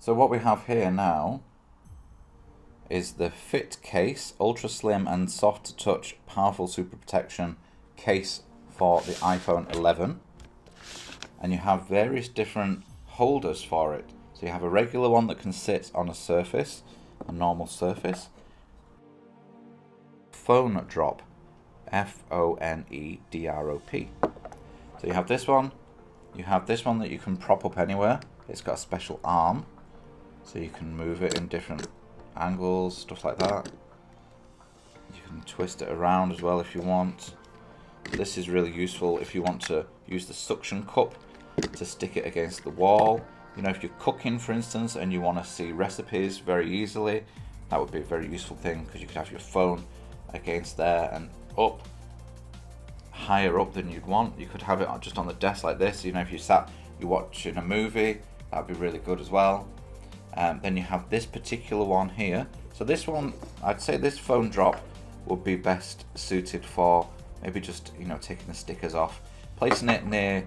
So what we have here now is the Fit Case, ultra slim and soft to touch, powerful super protection case for the iPhone 11. And you have various different holders for it. So you have a regular one that can sit on a surface, a normal surface. FoneDrop, FoneDrop. So you have this one. You have this one that you can prop up anywhere. It's got a special arm, so you can move it in different angles, stuff like that. You can twist it around as well if you want. This is really useful if you want to use the suction cup to stick it against the wall. You know, if you're cooking, for instance, and you want to see recipes very easily, that would be a very useful thing, because you could have your phone against there and up, higher up than you'd want. You could have it just on the desk like this. You know, if you're watching a movie, that'd be really good as well. Then you have this particular one here. So this one, I'd say this FoneDrop would be best suited for maybe just, you know, taking the stickers off, placing it near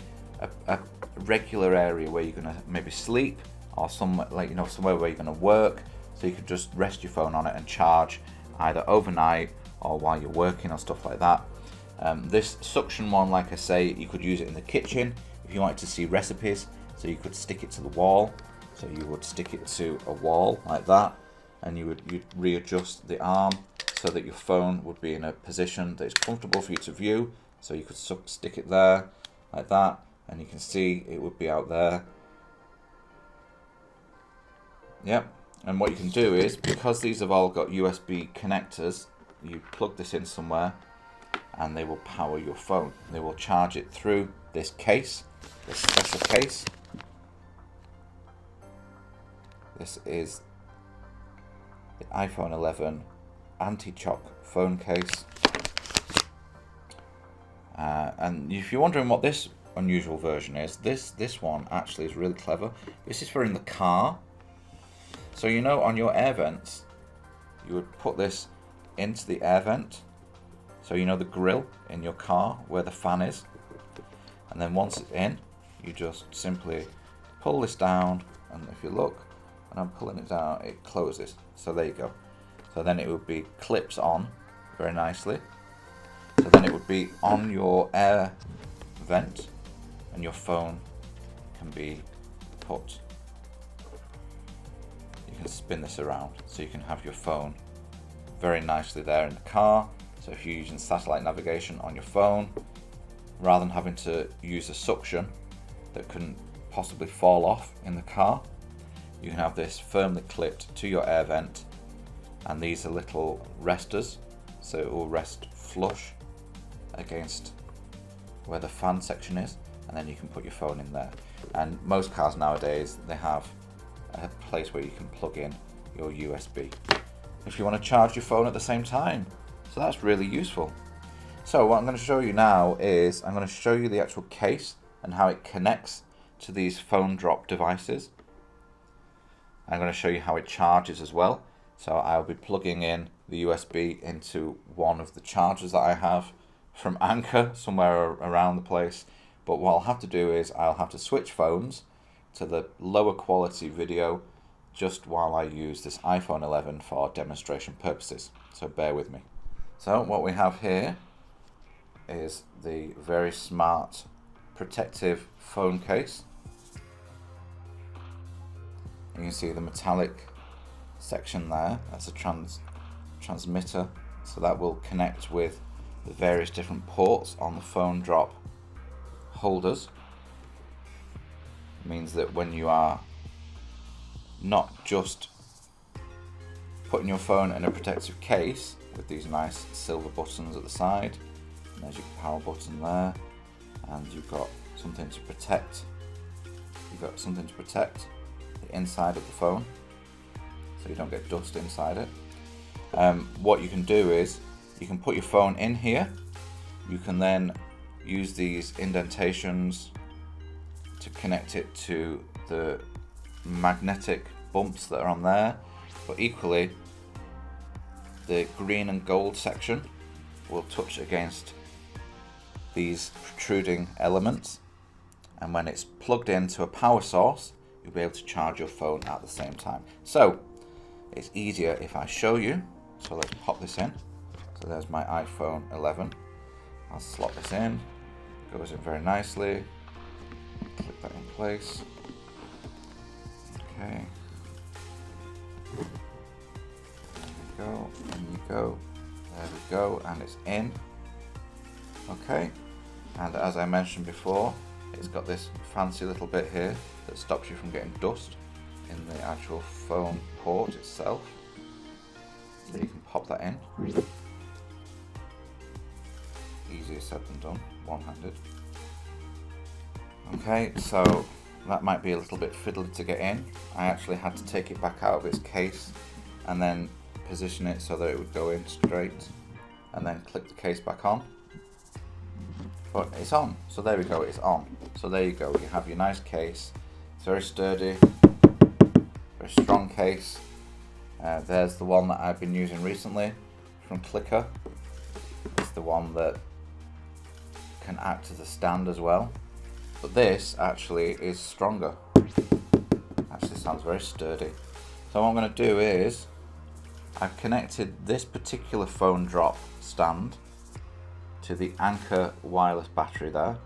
a regular area where you're gonna maybe sleep, or somewhere like, you know, somewhere where you're gonna work, so you could just rest your phone on it and charge either overnight or while you're working or stuff like that. This suction one, like I say, you could use it in the kitchen if you wanted to see recipes, so you could stick it to the wall. So you would stick it to a wall like that, and you'd readjust the arm so that your phone would be in a position that is comfortable for you to view. So you could stick it there like that, and you can see it would be out there. Yep. And what you can do is, because these have all got USB connectors, you plug this in somewhere and they will power your phone. They will charge it through this case, this special case. This is the iPhone 11 anti-chock phone case. And if you're wondering what this unusual version is, this one actually is really clever. This is for in the car. So, you know, on your air vents, you would put this into the air vent. So, you know, the grill in your car where the fan is. And then once it's in, you just simply pull this down, and if you look, and I'm pulling it down, it closes. So there you go. So then it would be clips on very nicely. So then it would be on your air vent, and your phone can be put. You can spin this around, so you can have your phone very nicely there in the car. So if you're using satellite navigation on your phone, rather than having to use a suction that can possibly fall off in the car, you can have this firmly clipped to your air vent, and these are little resters, so it will rest flush against where the fan section is, and then you can put your phone in there. And most cars nowadays, they have a place where you can plug in your USB if you want to charge your phone at the same time. So that's really useful. So what I'm going to show you now is I'm going to show you the actual case and how it connects to these FoneDrop devices. I'm going to show you how it charges as well. So I'll be plugging in the USB into one of the chargers that I have from Anker somewhere around the place. But what I'll have to do is I'll have to switch phones to the lower quality video just while I use this iPhone 11 for demonstration purposes. So bear with me. So what we have here is the very smart protective phone case. You can see the metallic section there. That's a transmitter, so that will connect with the various different ports on the FoneDrop holders. It means that when you are not just putting your phone in a protective case with these nice silver buttons at the side, and there's your power button there, and you've got something to protect. The inside of the phone, so you don't get dust inside it. What you can do is you can put your phone in here. You can then use these indentations to connect it to the magnetic bumps that are on there, but equally the green and gold section will touch against these protruding elements, and when it's plugged into a power source, you'll be able to charge your phone at the same time. So it's easier if I show you. So let's pop this in. So there's my iPhone 11. I'll slot this in. Goes in very nicely. Click that in place. Okay. There we go. In you go. There we go. And it's in. Okay. And as I mentioned before, it's got this fancy little bit here that stops you from getting dust in the actual phone port itself. So you can pop that in. Easier said than done, one-handed. Okay, so that might be a little bit fiddly to get in. I actually had to take it back out of its case and then position it so that it would go in straight, and then click the case back on. But it's on, so there we go, it's on. So there you go, you have your nice case. It's very sturdy, very strong case. There's the one that I've been using recently from Clicker. It's the one that can act as a stand as well. But this actually is stronger. Actually sounds very sturdy. So what I'm going to do is, I've connected this particular FoneDrop stand to the Anker wireless battery there.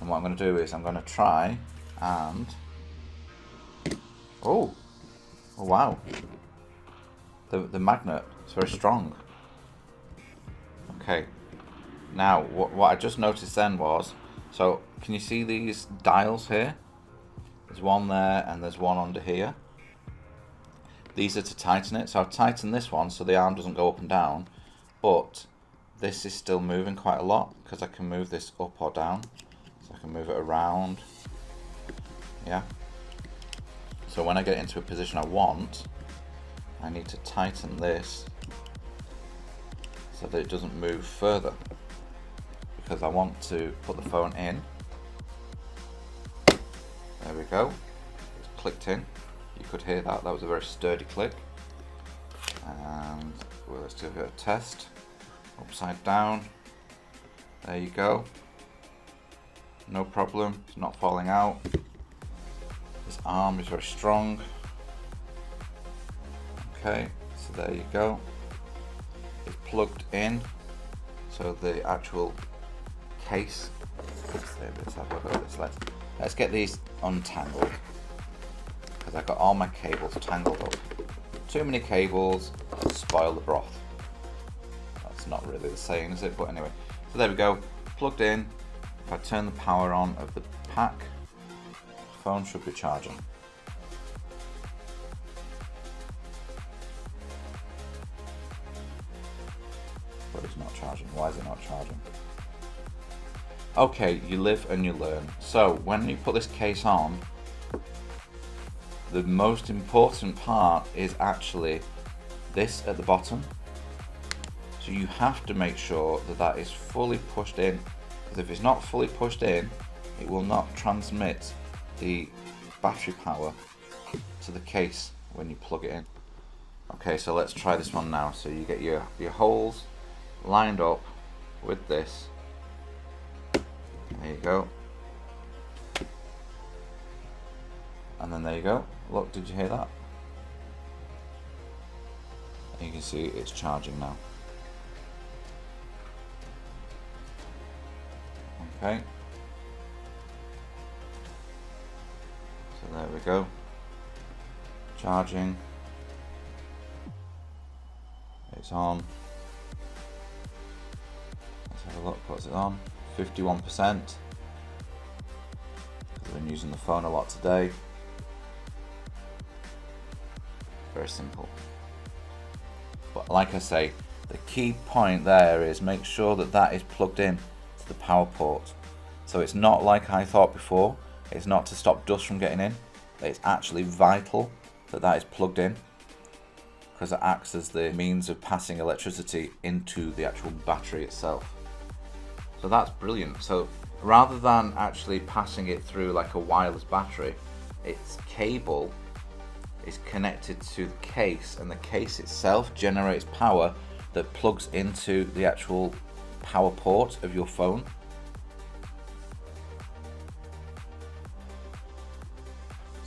And what I'm going to do is I'm going to try and... Oh wow. The magnet is very strong. Okay. Now, what I just noticed then was, so can you see these dials here? There's one there and there's one under here. These are to tighten it. So I've tightened this one so the arm doesn't go up and down, but this is still moving quite a lot because I can move this up or down. So I can move it around. Yeah. So when I get into a position I want, I need to tighten this so that it doesn't move further, because I want to put the phone in. There we go. It's clicked in. You could hear that. That was a very sturdy click. And well, let's do a bit of test. Upside down. There you go. No problem. It's not falling out. This arm is very strong. Okay, so there you go. It's plugged in. So the actual case. Let's have a look at this. Let's get these untangled, because I've got all my cables tangled up. Too many cables spoil the broth. That's not really the saying, is it? But anyway, so there we go. Plugged in. If I turn the power on of the pack, the phone should be charging. But it's not charging. Why is it not charging? Okay, you live and you learn. So when you put this case on, the most important part is actually this at the bottom. So you have to make sure that that is fully pushed in, because if it's not fully pushed in, it will not transmit the battery power to the case when you plug it in. Okay, so let's try this one now. So you get your holes lined up with this. There you go. And then there you go. Look, did you hear that? And you can see it's charging now. Okay. So there we go. Charging. It's on. Let's have a look. What's it on? 51%. I've been using the phone a lot today. Very simple. But like I say, the key point there is make sure that that is plugged in to the power port. So it's not like I thought before. It's not to stop dust from getting in. It's actually vital that that is plugged in, because it acts as the means of passing electricity into the actual battery itself. So that's brilliant. So rather than actually passing it through like a wireless battery, its cable is connected to the case, and the case itself generates power that plugs into the actual power port of your phone.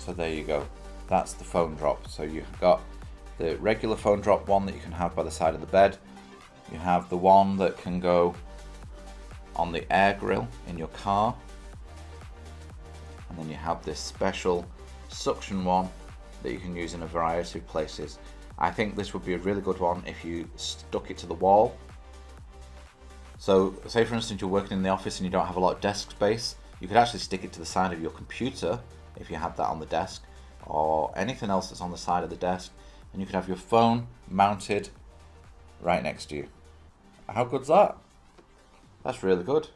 So there you go. That's the FoneDrop. So you've got the regular FoneDrop one that you can have by the side of the bed. You have the one that can go on the air grill in your car. And then you have this special suction one that you can use in a variety of places. I think this would be a really good one if you stuck it to the wall. So say for instance you're working in the office and you don't have a lot of desk space, you could actually stick it to the side of your computer if you had that on the desk, or anything else that's on the side of the desk, and you could have your phone mounted right next to you. How good's that? That's really good.